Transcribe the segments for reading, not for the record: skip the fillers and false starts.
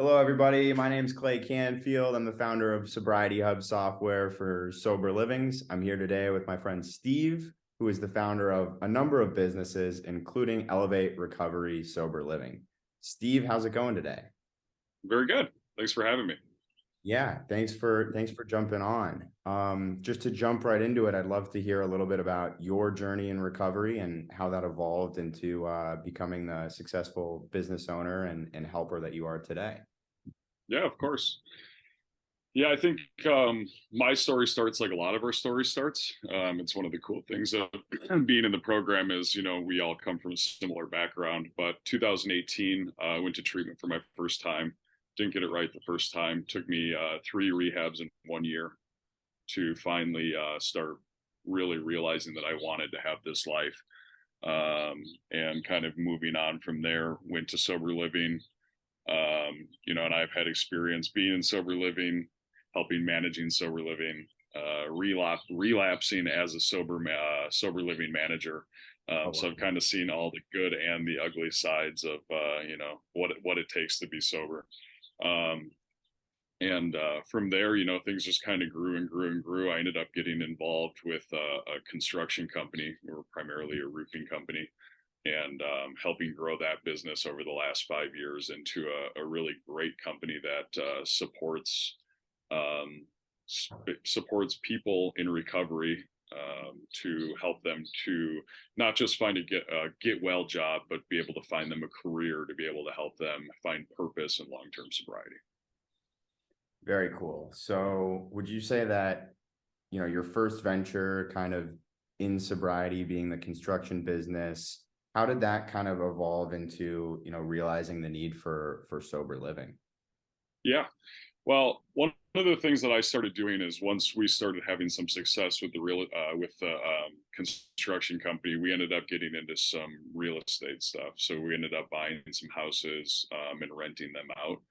Hello, everybody. My name is Clay Canfield. I'm the founder of Sobriety Hub software for sober livings. I'm here today with my friend Steve, who is the founder of a number of businesses, including Elevate Recovery Sober Living. Steve, how's it going today? Very good. Thanks for having me. Yeah, thanks for jumping on. Just to jump right into it, I'd love to hear a little bit about your journey in recovery and how that evolved into becoming the successful business owner and helper that you are today. Yeah, of course. Yeah, I think my story starts like a lot of our story starts. It's one of the cool things of being in the program is, we all come from a similar background. But 2018, I went to treatment for my first time. Didn't get it right the first time. Took me 3 rehabs in 1 year to finally start really realizing that I wanted to have this life. And kind of moving on from there, went to sober living. And I've had experience being in sober living, helping managing sober living, relapsing as a sober living manager. Oh, So wow. I've kind of seen all the good and the ugly sides of what it takes to be sober. Um, and From there, things just kind of grew and grew and grew. I ended up getting involved with a construction company. We're primarily a roofing company, and helping grow that business over the last 5 years into a really great company that um, supports people in recovery, to help them to not just find a get well job, but be able to find them a career to be able to help them find purpose and long term sobriety. Very cool. So would you say that, your first venture kind of in sobriety being the construction business, how did that kind of evolve into, realizing the need for sober living? Yeah. Well, one of the things that I started doing is once we started having some success with the construction company, we ended up getting into some real estate stuff. So we ended up buying some houses, and renting them out.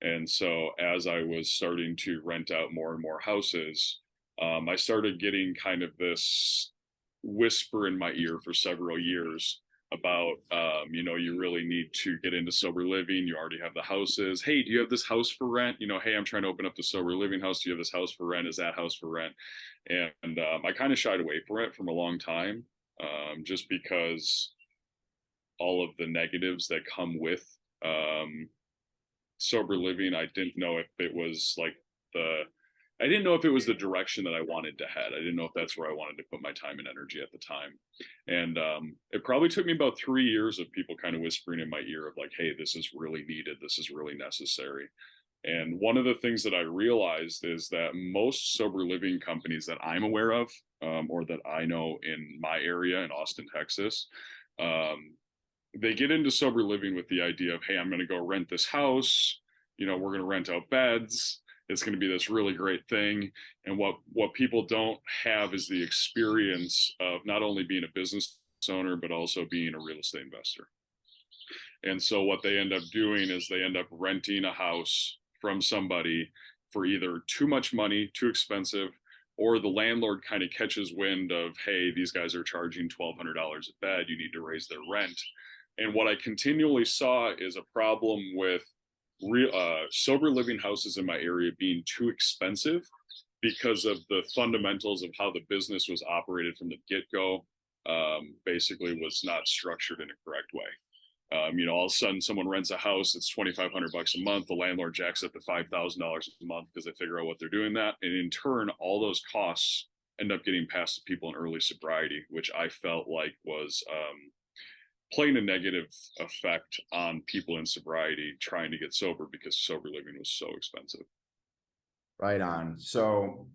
And so as I was starting to rent out more and more houses, I started getting kind of this whisper in my ear for several years about, you really need to get into sober living. You already have the houses. Hey, do you have this house for rent? Hey, I'm trying to open up the sober living house. Do you have this house for rent? Is that house for rent? And I kind of shied away from it from a long time, just because all of the negatives that come with um, sober living. The I didn't know if it was the direction that I wanted to head. I didn't know if that's where I wanted to put my time and energy at the time. And It probably took me about 3 years of people kind of whispering in my ear of like, hey, this is really needed. This is really necessary. And one of the things that I realized is that most sober living companies that I'm aware of, or that I know in my area in Austin, Texas, um, they get into sober living with the idea of, hey, I'm going to go rent this house. We're going to rent out beds. It's going to be this really great thing. And what people don't have is the experience of not only being a business owner, but also being a real estate investor. And so what they end up doing is they end up renting a house from somebody for either too much money, too expensive, or the landlord kind of catches wind of, hey, these guys are charging $1,200 a bed. You need to raise their rent. And what I continually saw is a problem with sober living houses in my area being too expensive because of the fundamentals of how the business was operated from the get-go. Basically was not structured in a correct way. All of a sudden someone rents a house, it's $2,500 a month. The landlord jacks up to $5,000 a month because they figure out what they're doing that. And in turn, all those costs end up getting passed to people in early sobriety, which I felt like was playing a negative effect on people in sobriety trying to get sober because sober living was so expensive. Right on. So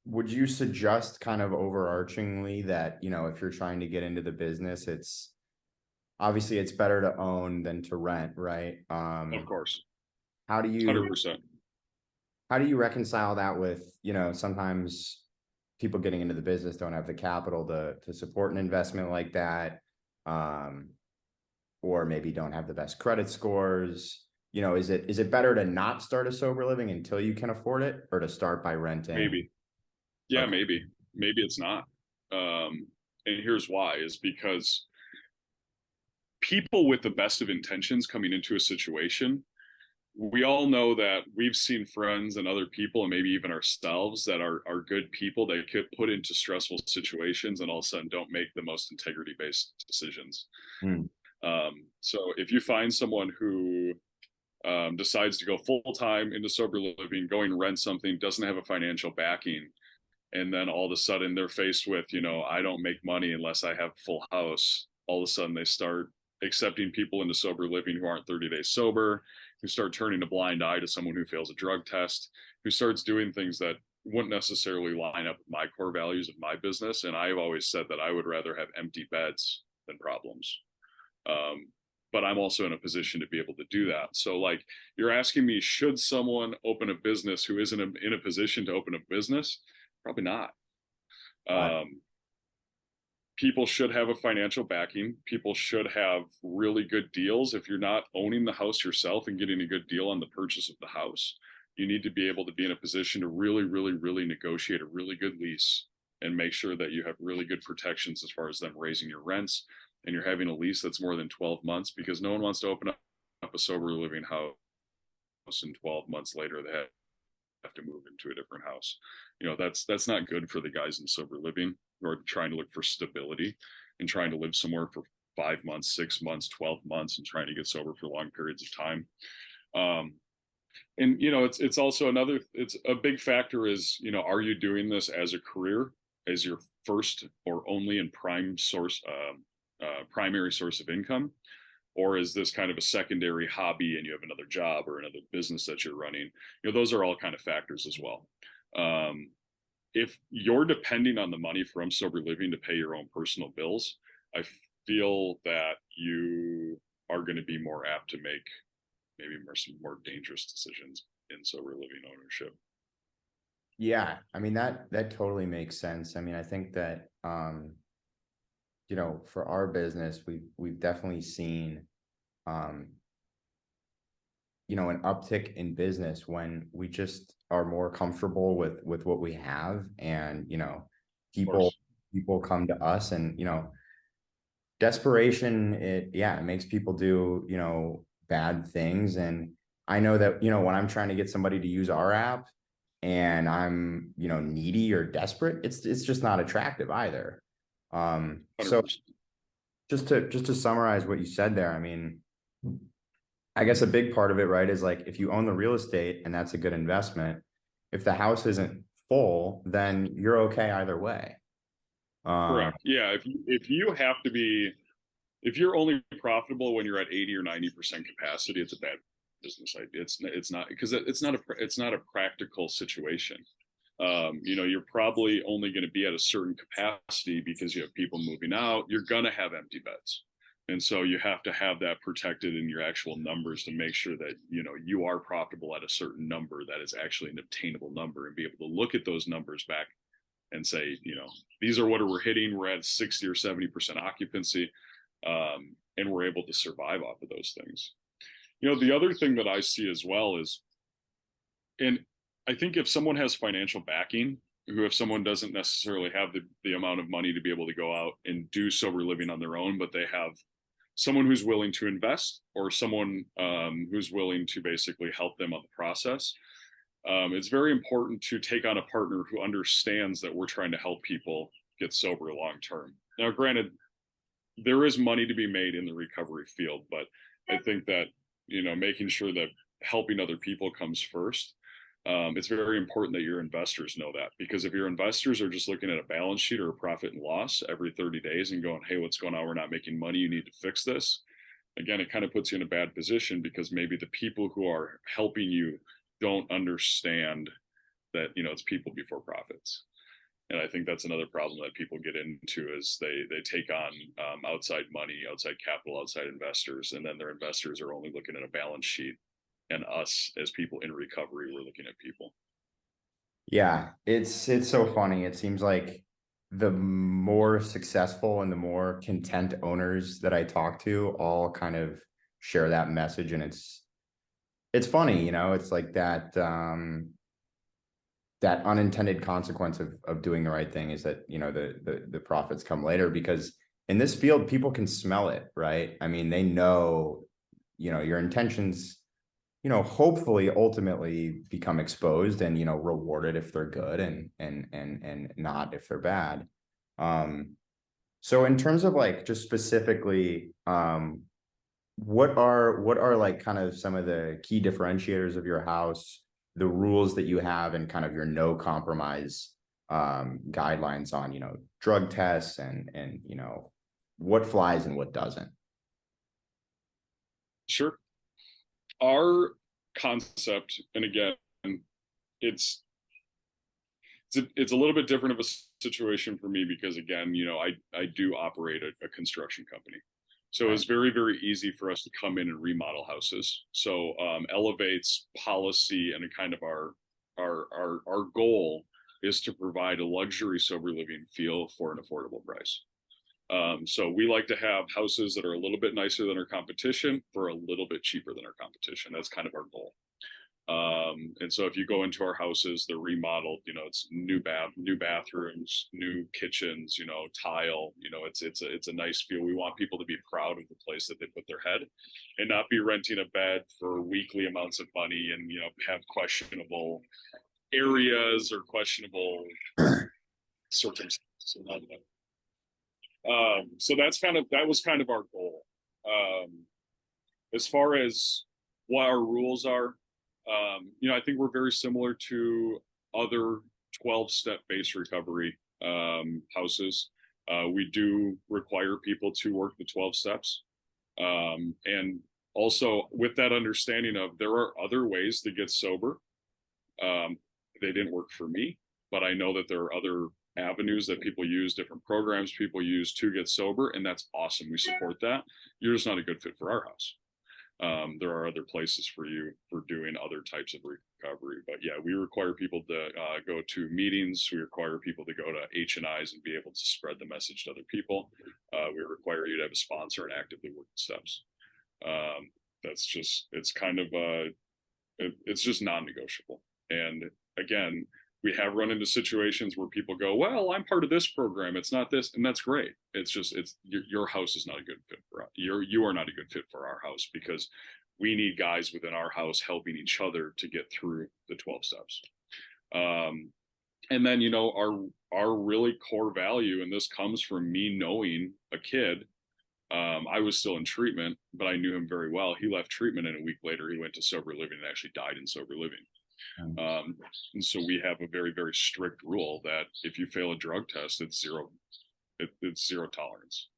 would you suggest kind of overarchingly that, if you're trying to get into the business, it's better to own than to rent, right? Of course, How do you 100%. how do you reconcile that with, sometimes people getting into the business don't have the capital to support an investment like that, or maybe don't have the best credit scores? Is it better to not start a sober living until you can afford it, or to start by renting? Maybe. Yeah, Okay. maybe it's not. And here's why: is because people with the best of intentions coming into a situation we all know that we've seen friends and other people, and maybe even ourselves, that are good people that get put into stressful situations and all of a sudden don't make the most integrity based decisions. Hmm. So if you find someone who decides to go full time into sober living, going rent something, doesn't have a financial backing, and then all of a sudden they're faced with, I don't make money unless I have full house. All of a sudden they start accepting people into sober living who aren't 30 days sober, who start turning a blind eye to someone who fails a drug test, who starts doing things that wouldn't necessarily line up with my core values of my business. And I've always said that I would rather have empty beds than problems. Um, but I'm also in a position to be able to do that. So, like, you're asking me, should someone open a business who isn't in a position to open a business? Probably not. Got People should have a financial backing. People should have really good deals. If you're not owning the house yourself and getting a good deal on the purchase of the house, you need to be able to be in a position to really, really, really negotiate a really good lease and make sure that you have really good protections as far as them raising your rents, and you're having a lease that's more than 12 months, because no one wants to open up a sober living house and 12 months later they have to move into a different house. That's not good for the guys in sober living who are trying to look for stability and trying to live somewhere for 5 months, 6 months, 12 months, and trying to get sober for long periods of time. And it's also it's a big factor is, are you doing this as a career, as your first or only and primary source of income? Or is this kind of a secondary hobby and you have another job or another business that you're running? Those are all kind of factors as well. If you're depending on the money from sober living to pay your own personal bills, I feel that you are going to be more apt to make maybe some more dangerous decisions in sober living ownership. Yeah, I mean, that totally makes sense. I mean, I think that for our business, we've definitely seen an uptick in business when we just are more comfortable with what we have, and Of people course. people come to us, and desperation, it makes people do bad things. And I know that when I'm trying to get somebody to use our app and I'm needy or desperate, it's just not attractive either. So 100%. just to summarize what you said there, I mean, I guess a big part of it, right, is like, if you own the real estate and that's a good investment, if the house isn't full, then you're okay either way. Um, Correct. Yeah. If you're only profitable when you're at 80 or 90% capacity, it's a bad business idea. It's not, because it's not a practical situation. You're probably only going to be at a certain capacity because you have people moving out. You're going to have empty beds. And so you have to have that protected in your actual numbers to make sure that, you are profitable at a certain number that is actually an obtainable number, and be able to look at those numbers back and say, these are what we're hitting. We're at 60 or 70% occupancy. And we're able to survive off of those things. The other thing that I see as well is, and I think if someone has financial backing, if someone doesn't necessarily have the amount of money to be able to go out and do sober living on their own, but they have someone who's willing to invest, or someone who's willing to basically help them on the process, it's very important to take on a partner who understands that we're trying to help people get sober long term. Now, granted, there is money to be made in the recovery field, but I think that, making sure that helping other people comes first. It's very important that your investors know that, because if your investors are just looking at a balance sheet or a profit and loss every 30 days and going, hey, what's going on? We're not making money. You need to fix this. Again, it kind of puts you in a bad position, because maybe the people who are helping you don't understand that, it's people before profits. And I think that's another problem that people get into, is they take on outside money, outside capital, outside investors, and then their investors are only looking at a balance sheet, and us as people in recovery, we're looking at people. yeah, it's so funny. It seems like the more successful and the more content owners that I talk to all kind of share that message. And it's funny, it's like that unintended consequence of doing the right thing is that the profits come later, because in this field people can smell it, right? I mean, they know your intentions hopefully ultimately become exposed and, rewarded if they're good and not if they're bad. So in terms of like just specifically, what are like kind of some of the key differentiators of your house, the rules that you have and kind of your no compromise guidelines on, drug tests and what flies and what doesn't? Sure. Our concept, and again, it's it's a little bit different of a situation for me because again, I do operate a construction company. So Right. it's very, very easy for us to come in and remodel houses. So elevates policy and a kind of our goal is to provide a luxury sober living feel for an affordable price. So we like to have houses that are a little bit nicer than our competition for a little bit cheaper than our competition. That's kind of our goal. And so if you go into our houses, they're remodeled, it's new bathrooms, new kitchens, tile, it's a nice feel. We want people to be proud of the place that they put their head and not be renting a bed for weekly amounts of money and, have questionable areas or questionable circumstances. So that was kind of our goal. As far as what our rules are, I think we're very similar to other 12-step base recovery houses. We do require people to work the 12 steps. And also with that understanding of there are other ways to get sober. They didn't work for me, but I know that there are other avenues that people use, different programs people use to get sober, and that's awesome. We support that. You're just not a good fit for our house. There are other places for you for doing other types of recovery, but yeah, we require people to go to meetings. We require people to go to H&Is and be able to spread the message to other people. We require you to have a sponsor and actively work the steps. That's just, it's kind of it's just non-negotiable. And again, we have run into situations where people go, well, I'm part of this program, it's not this, and that's great. It's just, your house is not a good fit for us. You are not a good fit for our house because we need guys within our house helping each other to get through the 12 steps. And then, our really core value, and this comes from me knowing a kid. I was still in treatment, but I knew him very well. He left treatment, and a week later, he went to sober living and actually died in sober living. And so we have a very, very strict rule that if you fail a drug test, it's zero tolerance.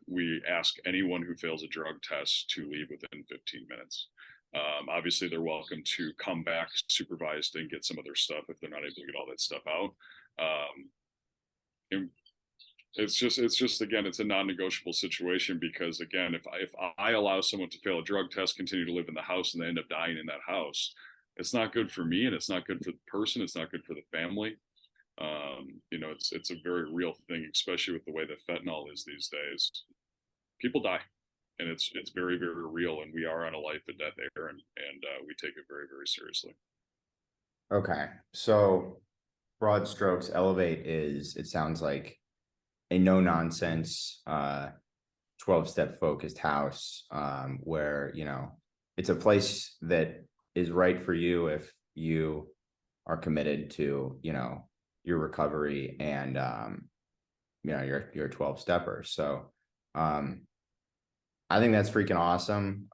We ask anyone who fails a drug test to leave within 15 minutes. Obviously, they're welcome to come back supervised and get some of their stuff if they're not able to get all that stuff out. And it's just again, it's a non-negotiable situation because again, if I allow someone to fail a drug test, continue to live in the house, and they end up dying in that house, it's not good for me, and it's not good for the person. It's not good for the family. It's a very real thing, especially with the way that fentanyl is these days. People die, and it's very, very real, and we are on a life and death error, and we take it very, very seriously. Okay. So broad strokes, Elevate is, it sounds like a no nonsense 12-step focused house where, it's a place that is right for you if you are committed to, your recovery and, your 12 steppers. So, I think that's freaking awesome.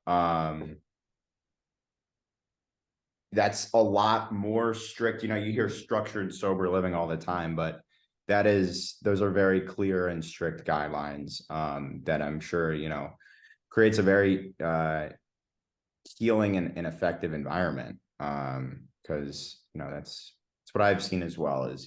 That's a lot more strict, you hear structured sober living all the time, but those are very clear and strict guidelines that I'm sure, creates a very healing and effective environment. Because that's what I've seen as well is,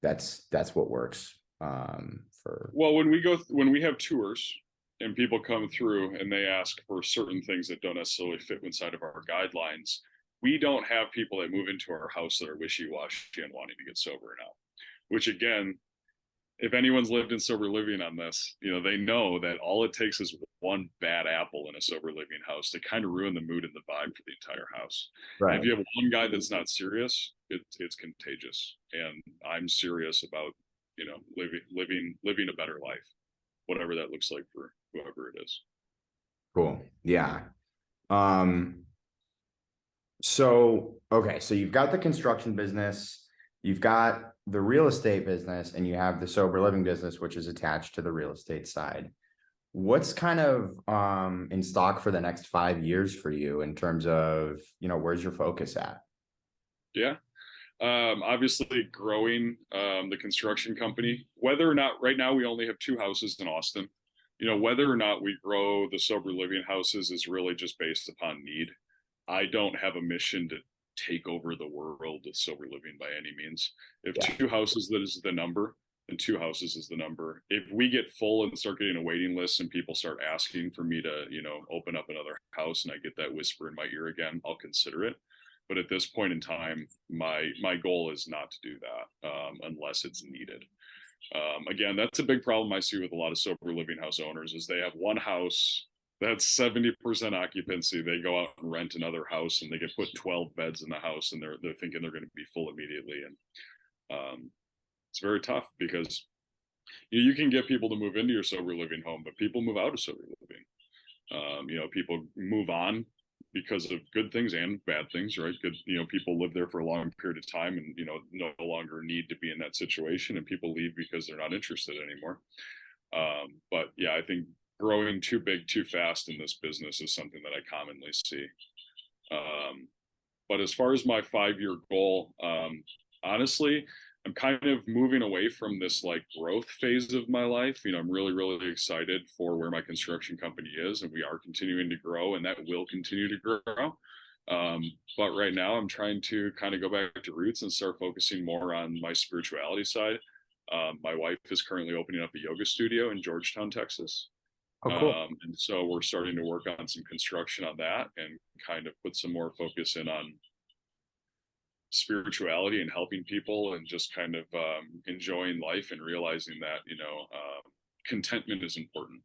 that's what works for. Well, when we have tours and people come through and they ask for certain things that don't necessarily fit inside of our guidelines, we don't have people that move into our house that are wishy-washy and wanting to get sober now, which again, if anyone's lived in sober living on this, they know that all it takes is one bad apple in a sober living house to kind of ruin the mood and the vibe for the entire house. Right. And if you have one guy that's not serious, it's contagious. And I'm serious about, living a better life, whatever that looks like for whoever it is. Cool. Yeah. Um, so okay, so you've got the construction business, you've got the real estate business, and you have the sober living business, which is attached to the real estate side. What's kind of in stock for the next 5 years for you in terms of, where's your focus at? Yeah. Obviously growing the construction company, whether or not right now we only have two houses in Austin, whether or not we grow the sober living houses is really just based upon need. I don't have a mission to take over the world with sober living by any means. If Yeah. two houses that is the number, then two houses is the number. If we get full and start getting a waiting list and people start asking for me to, open up another house and I get that whisper in my ear again, I'll consider it. But at this point in time, my goal is not to do that unless it's needed. Again, that's a big problem I see with a lot of sober living house owners is they have one house that's 70% occupancy. They go out and rent another house and they get put 12 beds in the house and they're thinking they're going to be full immediately. And it's very tough because you can get people to move into your sober living home, but people move out of sober living. People move on because of good things and bad things, right? Good, people live there for a long period of time and, no longer need to be in that situation, and people leave because they're not interested anymore. But yeah, I think growing too big too fast in this business is something that I commonly see. But as far as my 5 year goal, honestly, I'm kind of moving away from this like growth phase of my life. I'm really, really excited for where my construction company is, and we are continuing to grow, and that will continue to grow. But right now, I'm trying to kind of go back to roots and start focusing more on my spirituality side. My wife is currently opening up a yoga studio in Georgetown, Texas. Oh, cool. And so we're starting to work on some construction on that and kind of put some more focus in on spirituality and helping people and just kind of enjoying life and realizing that contentment is important.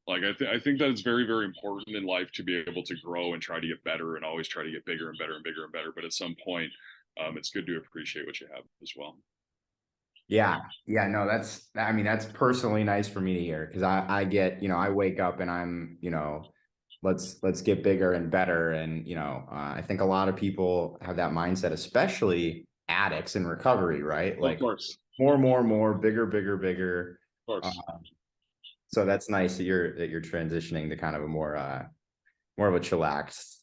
Like I think that it's very, very important in life to be able to grow and try to get better and always try to get bigger and better and bigger and better, but at some point it's good to appreciate what you have as well. Yeah. Yeah. No, I mean, that's personally nice for me to hear because I get, I wake up and I'm, let's get bigger and better. And, I think a lot of people have that mindset, especially addicts in recovery, right? Of Like course. more, bigger, bigger, bigger. Of Uh, course. so that's nice that you're transitioning to kind of a more of a chillaxed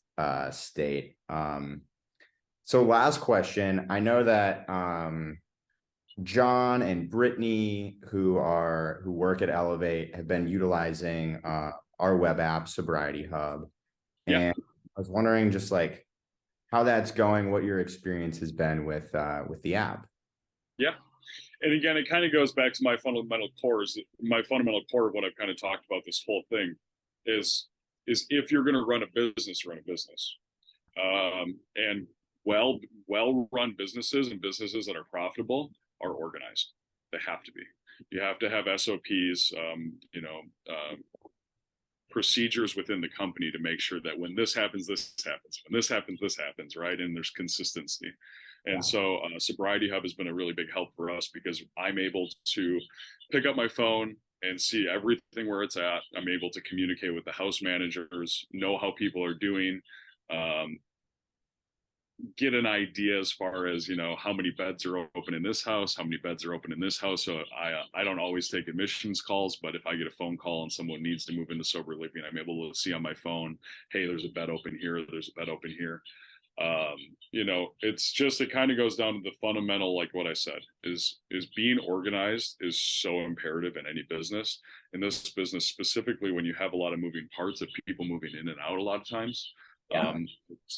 state. So last question. I know that John and Brittany, who work at Elevate, have been utilizing our web app, Sobriety Hub. Yeah. And I was wondering just like how that's going, what your experience has been with the app. Yeah. And again, it kind of goes back to my fundamental core of what I've kind of talked about this whole thing is if you're going to run a business, run a business. And well run businesses and businesses that are profitable are organized. They have to be. You have to have SOPs, procedures within the company to make sure that when this happens, this happens. When this happens, this happens, right? And there's consistency. And so Sobriety Hub has been a really big help for us because I'm able to pick up my phone and see everything where it's at. I'm able to communicate with the house managers, know how people are doing, get an idea as far as how many beds are open in this house, how many beds are open in this house. So I don't always take admissions calls, but if I get a phone call and someone needs to move into sober living, I'm able to see on my phone, hey, there's a bed open here, there's a bed open here. It's just, it kind of goes down to the fundamental, like what I said, is being organized is so imperative in any business. In this business specifically, when you have a lot of moving parts of people moving in and out a lot of times, Yeah.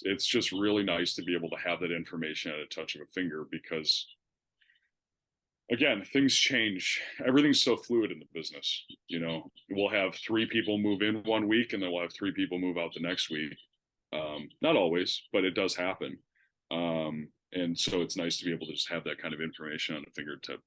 it's just really nice to be able to have that information at a touch of a finger because again, things change. Everything's so fluid in the business. We'll have 3 people move in one week and then we'll have 3 people move out the next week. Not always, but it does happen. And so it's nice to be able to just have that kind of information on a fingertip.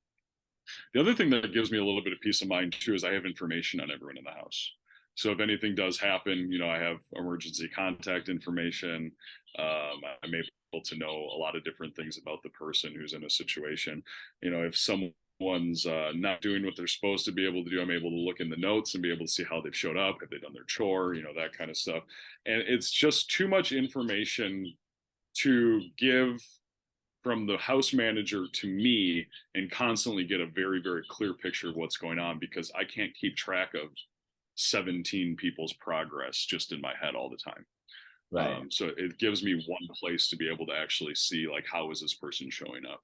The other thing that gives me a little bit of peace of mind too is I have information on everyone in the house. So if anything does happen, I have emergency contact information. I'm able to know a lot of different things about the person who's in a situation. If someone someone's not doing what they're supposed to be able to do, I'm able to look in the notes and be able to see how they've showed up, have they done their chore, that kind of stuff. And it's just too much information to give from the house manager to me and constantly get a very, very clear picture of what's going on, because I can't keep track of 17 people's progress just in my head all the time. Right. So it gives me one place to be able to actually see, like, how is this person showing up?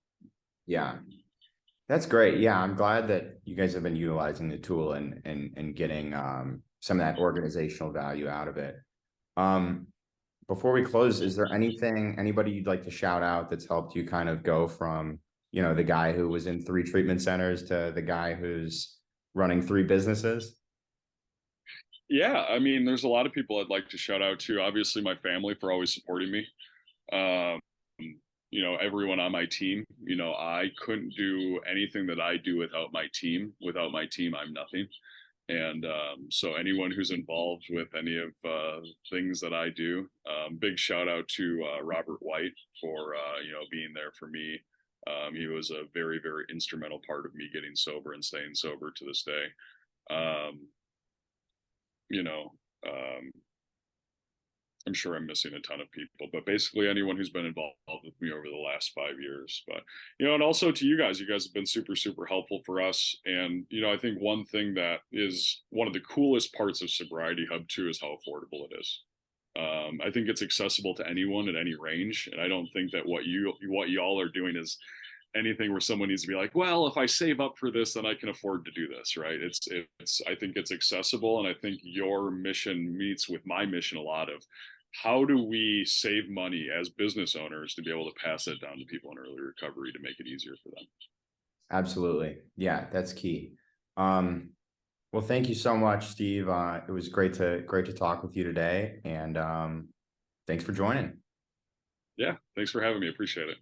Yeah. That's great. Yeah, I'm glad that you guys have been utilizing the tool and getting some of that organizational value out of it. Um, Before we close, is there anybody you'd like to shout out that's helped you kind of go from, the guy who was in 3 treatment centers to the guy who's running 3 businesses? Yeah, I mean, there's a lot of people I'd like to shout out to. Obviously, my family for always supporting me. Um, everyone on my team. I couldn't do anything that I do without my team. Without my team, I'm nothing. And so anyone who's involved with any of things that I do, big shout out to Robert White for being there for me. He was a very, very instrumental part of me getting sober and staying sober to this day. Um, you know, um, I'm sure I'm missing a ton of people, but basically anyone who's been involved with me over the last 5 years. But, and also to you guys have been super, super helpful for us. And, I think one thing that is one of the coolest parts of Sobriety Hub too is how affordable it is. I think it's accessible to anyone at any range. And I don't think that what y'all are doing is anything where someone needs to be like, well, if I save up for this, then I can afford to do this, right? I think it's accessible. And I think your mission meets with my mission a lot of, how do we save money as business owners to be able to pass that down to people in early recovery to make it easier for them? Absolutely. Yeah, that's key. Well, thank you so much, Steve. It was great to talk with you today, and thanks for joining. Yeah, thanks for having me. Appreciate it.